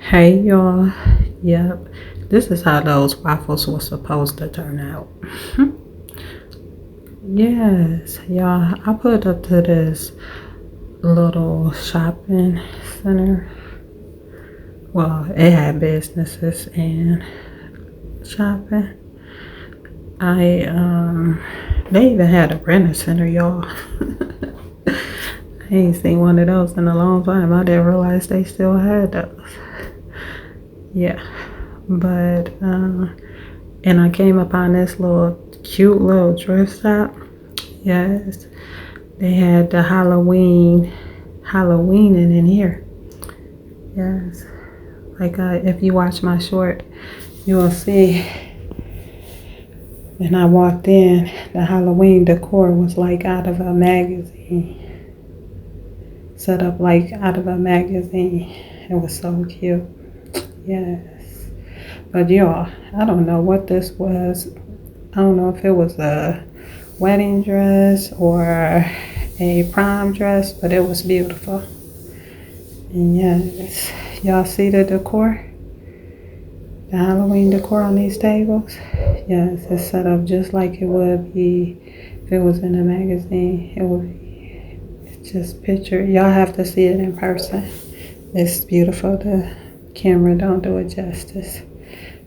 Hey y'all, yep, this is how those waffles were supposed to turn out. Yes, y'all, I put up to this little shopping center. Well, it had businesses and shopping. I they even had a renter center, y'all. I ain't seen one of those in a long time. I didn't realize they still had those. Yeah, but and I came upon this little cute little thrift shop. Yes, they had the Halloweening in here. Yes, like if you watch my short, you will see. When I walked in, the Halloween decor was like out of a magazine, set up like out of a magazine. It was so cute. Yes, but y'all, I don't know what this was. I don't know if it was a wedding dress or a prom dress, but it was beautiful. And yes, y'all see the decor? The Halloween decor on these tables? Yes, it's set up just like it would be if it was in a magazine. It would be just picture. Y'all have to see it in person. It's beautiful. The camera don't do it justice.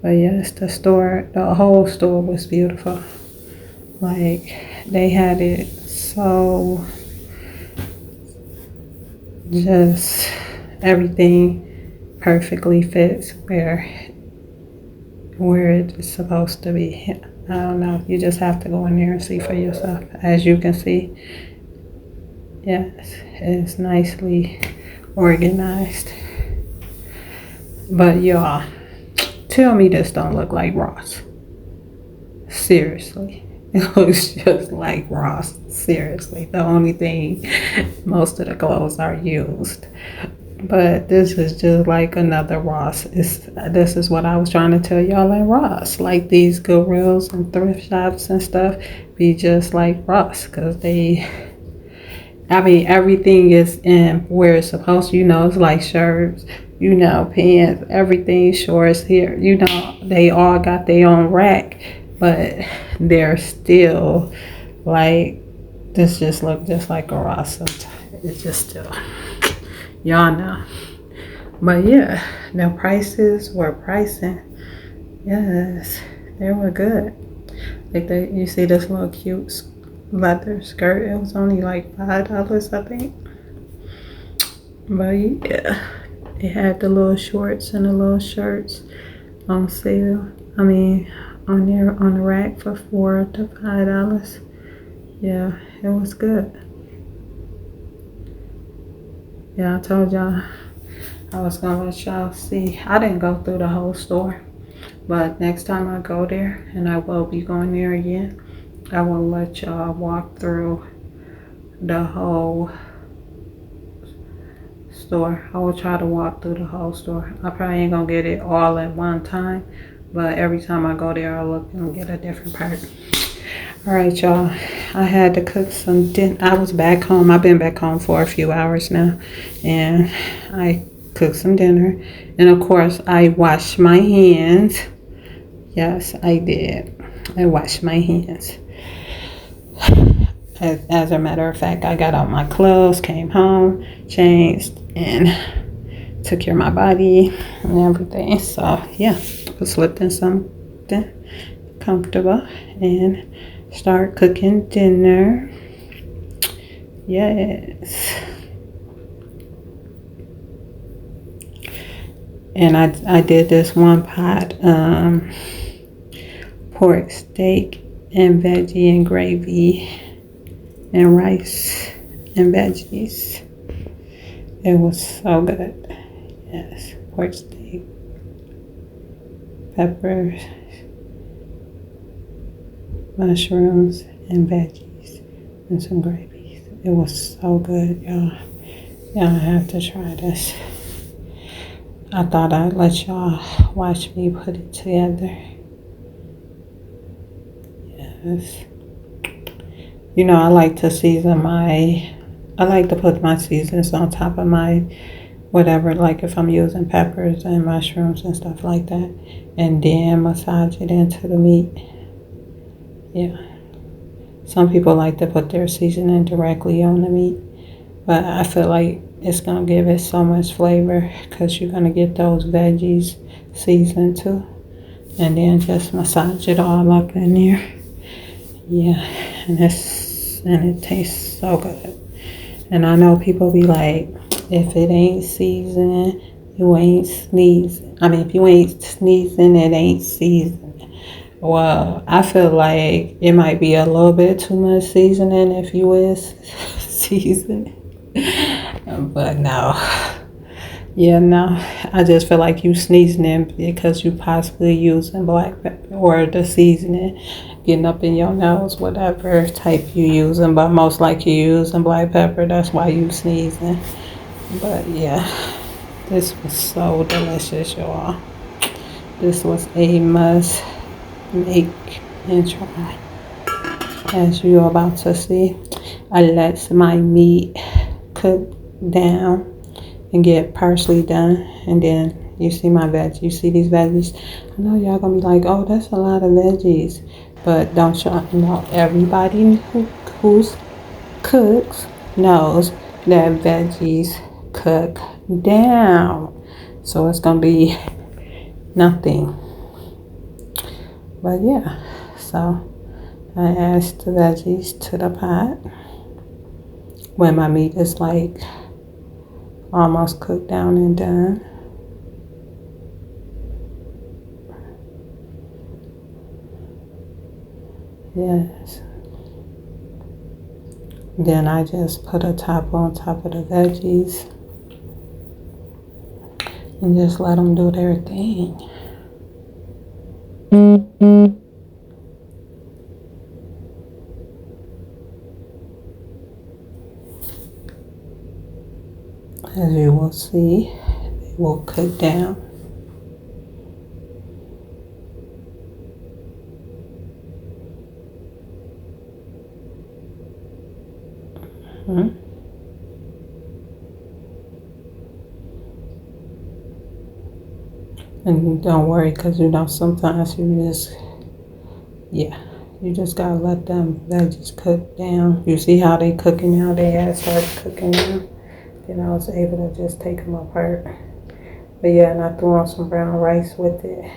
But yes, the whole store was beautiful. Like, they had it so just everything perfectly fits where it's supposed to be. I don't know. You just have to go in there and see for yourself. As you can see, yes, it's nicely organized. But y'all, tell me this don't look like Ross. Seriously. It looks just like Ross. Seriously. The only thing, most of the clothes are used. But this is just like another Ross. This is what I was trying to tell y'all at Ross. Like these Goodwills and thrift shops and stuff be just like Ross. Because everything is in where it's supposed to. It's like shirts, pants, everything, shorts here. They all got their own rack. But they're still like, this just look just like a Ross sometimes. It's just still, y'all know. But yeah, the prices were pricing. Yes, they were good. Like you see this little cute leather skirt. It was only like $5, I think. But yeah, it had the little shorts and the little shirts on sale. On the rack for $4 to $5. Yeah, it was good. Yeah, I told y'all I was gonna let y'all see. I didn't go through the whole store, but next time I go there, and I will be going there again, I will let y'all walk through the whole store. I will try to walk through the whole store. I probably ain't gonna get it all at one time, but every time I go there, I'll look and get a different part. All right, y'all. I had to cook some dinner. I was back home. I've been back home for a few hours now, and I cooked some dinner. And of course, I washed my hands. Yes, I did. I washed my hands. As a matter of fact, I got out my clothes, came home, changed, and took care of my body and everything. So yeah, I slipped in something comfortable and start cooking dinner. Yes. And I did this one pot pork steak and veggie and gravy and rice and veggies. It was so good. Yes, pork steak, peppers, mushrooms, and veggies, and some gravies. It was so good, y'all. Y'all have to try this. I thought I'd let y'all watch me put it together. Yes. I like to put my seasons on top of my whatever, like if I'm using peppers and mushrooms and stuff like that, and then massage it into the meat. Yeah. Some people like to put their seasoning directly on the meat, but I feel like it's going to give it so much flavor because you're going to get those veggies seasoned too. And then just massage it all up in there. Yeah, and it tastes so good. And I know people be like, if it ain't seasoned, you ain't sneezing. I mean, if you ain't sneezing, it ain't seasoned. Well, I feel like it might be a little bit too much seasoning if you is seasoned. But no. Yeah, no. I just feel like you sneezing in because you possibly using black pepper or the seasoning getting up in your nose, whatever type you using. But most likely you using black pepper. That's why you sneezing. But yeah, this was so delicious, y'all. This was a must make and try. As you're about to see, I let my meat cook down and get partially done, and then you see my veg. You see these veggies. I know y'all gonna be like, oh, that's a lot of veggies, but don't y'all know, everybody who's cooks knows that veggies cook down, so it's gonna be nothing. But yeah, so I add the veggies to the pot when my meat is like almost cooked down and done. Yes. Then I just put a top on top of the veggies and just let them do their thing. As you will see, it will cook down. And don't worry, because you know sometimes you just gotta let them veggies cook down. You see how they cooking now? They had started cooking now. Then I was able to just take them apart. But yeah, and I threw on some brown rice with it.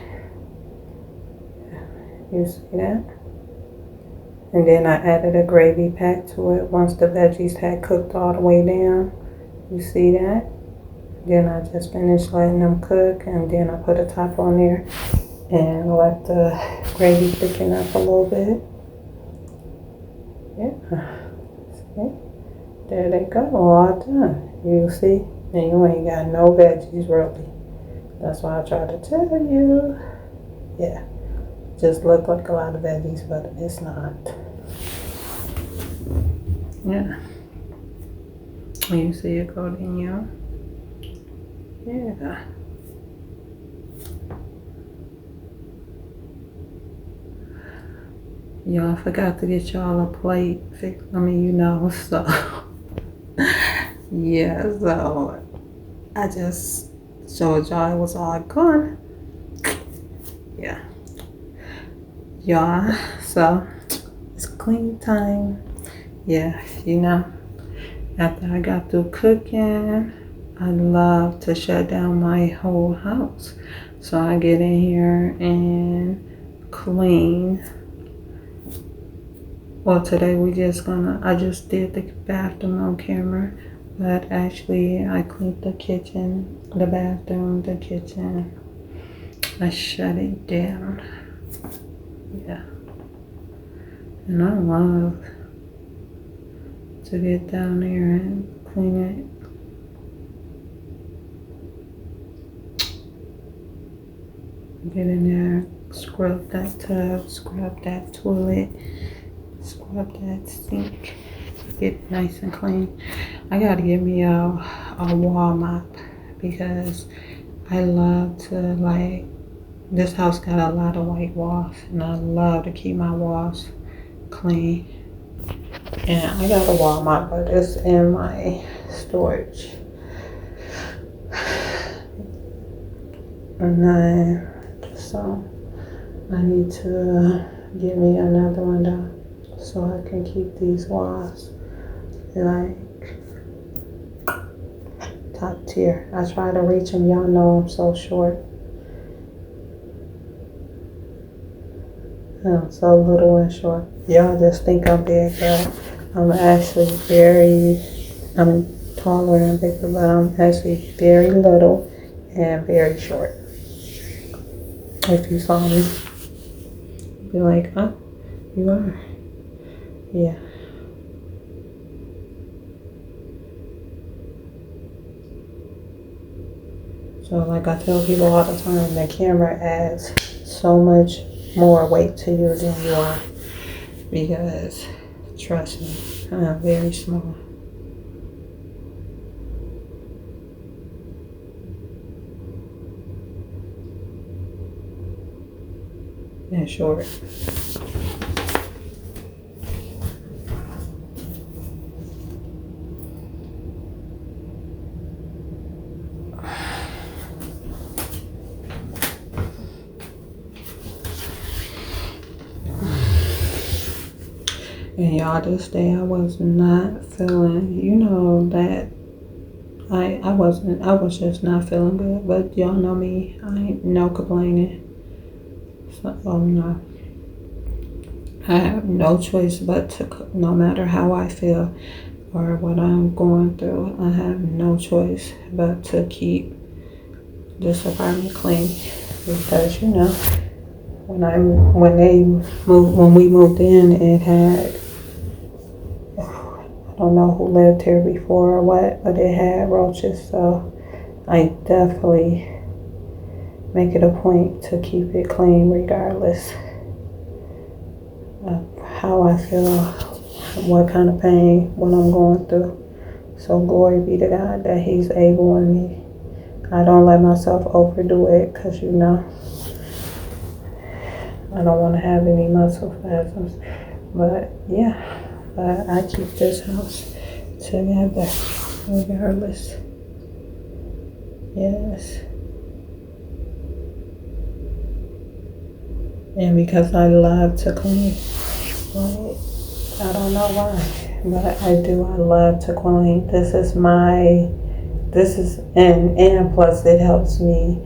You see that? And then I added a gravy pack to it once the veggies had cooked all the way down. You see that? Then I just finished letting them cook, and then I put a top on there and let the gravy thicken up a little bit. Yeah. See? There they go, all done. You see? And you ain't got no veggies really. That's why I try to tell you. Yeah. Just look like a lot of veggies, but it's not. Yeah. You see it go down. Yeah. Y'all forgot to get y'all a plate. So yeah, so I just showed y'all it was all gone. Yeah. Y'all, so it's clean time. Yeah, after I got through cooking, I love to shut down my whole house. So I get in here and clean. Well, today I just did the bathroom on camera, but actually I cleaned the kitchen, the bathroom, the kitchen. I shut it down. Yeah. And I love to get down there and clean it. Get in there, scrub that tub, scrub that toilet, scrub that sink, get it nice and clean. I gotta get me a wall mop because I love to this house got a lot of white walls and I love to keep my walls clean. And I got a wall mop, but it's in my storage. 9. So I need to get me another one though, so I can keep these walls like top tier. I try to reach them. Y'all know I'm so short. I'm so little and short. Y'all just think I'm big, but I'm actually I'm taller and bigger, but I'm actually very little and very short. If you saw me, you'd be like, oh, you are. Yeah. So like I tell people all the time, the camera adds so much more weight to you than you are, because trust me, I'm very small. And short. And y'all, this day I was not feeling, that I was just not feeling good. But y'all know me, I ain't no complaining. So, no. I have no choice but to, no matter how I feel or what I'm going through, I have no choice but to keep this apartment clean. Because, when we moved in, it had, I don't know who lived here before or what, but it had roaches. So I definitely make it a point to keep it clean regardless of how I feel, what kind of pain, what I'm going through. So glory be to God that He's able in me. I don't let myself overdo it, because I don't want to have any muscle spasms. But yeah, I keep this house together regardless. Yes. And because I love to clean, right? I don't know why, but I do. I love to clean. And plus it helps me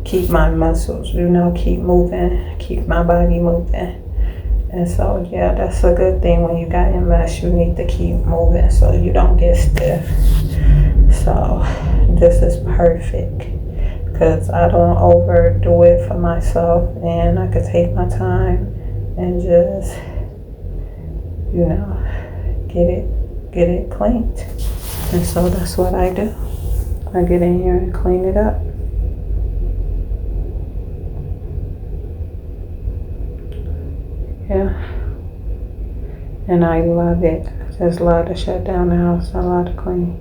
keep my muscles, keep moving, keep my body moving. And so, yeah, that's a good thing. When you got MS, you need to keep moving so you don't get stiff. So this is perfect, because I don't overdo it for myself, and I could take my time and just, get it cleaned. And so that's what I do. I get in here and clean it up. Yeah. And I love it. I just love to shut down the house. I love to clean.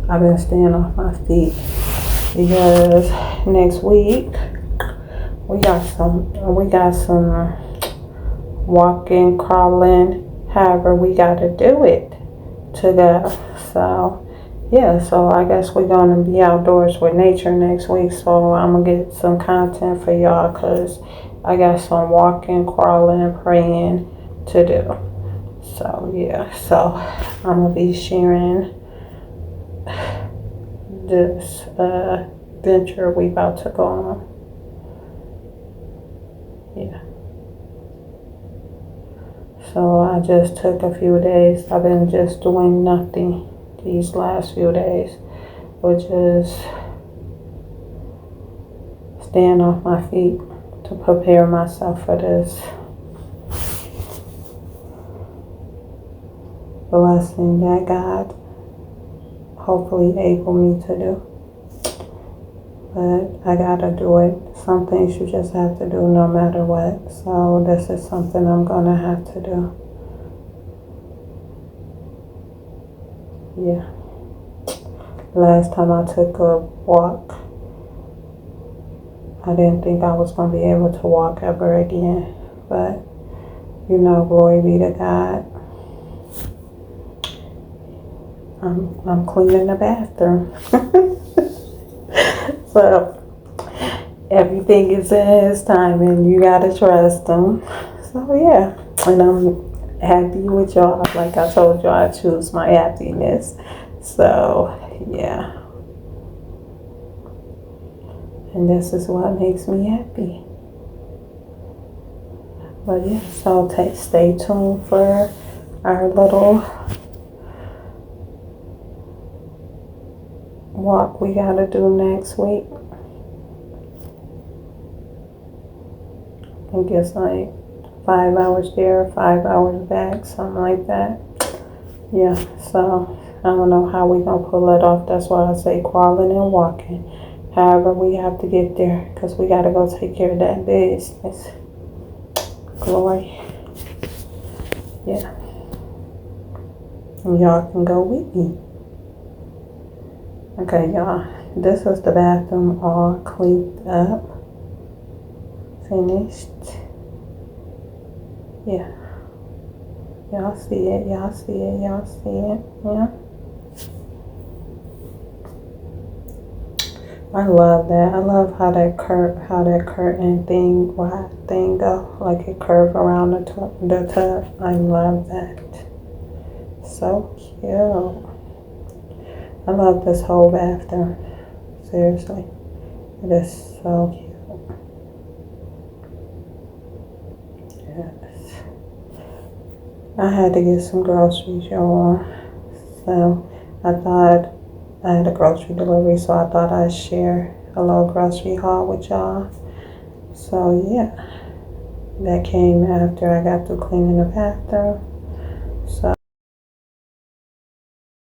I've been staying off my feet because next week we got some walking, crawling, however we gotta do it to go. So yeah, so I guess we're gonna be outdoors with nature next week. So I'm gonna get some content for y'all, because I got some walking, crawling, praying to do. So yeah, so I'm gonna be sharing this venture we about to go on. Yeah. So I just took a few days. I've been just doing nothing these last few days, which is staying off my feet to prepare myself for this blessing that God hopefully able me to do. But I gotta do it. Some things you just have to do no matter what. So this is something I'm gonna have to do. Yeah. Last time I took a walk, I didn't think I was going to be able to walk ever again. But, you know, glory be to God. I'm cleaning the bathroom. So, everything is in His time, and you got to trust Him. So, yeah. And I'm happy with y'all. Like I told y'all, I choose my happiness. So, yeah. And this is what makes me happy. But yeah, so stay tuned for our little walk we gotta do next week. I think it's like 5 hours there, 5 hours back, something like that. Yeah, so I don't know how we gonna pull it off. That's why I say crawling and walking. However, we have to get there because we gotta go take care of that business. Glory. Yeah. And y'all can go with me. Okay, y'all. This was the bathroom all cleaned up. Finished. Yeah. Y'all see it. Y'all see it. Y'all see it. Yeah. I love that. I love how that curtain thing go, like it curve around the tub. I love that. So cute. I love this whole bathroom. Seriously, it is so cute. Yes. I had to get some groceries, y'all. So I thought I had a grocery delivery, so I thought I'd share a little grocery haul with y'all. So yeah, that came after I got through cleaning the bathroom. So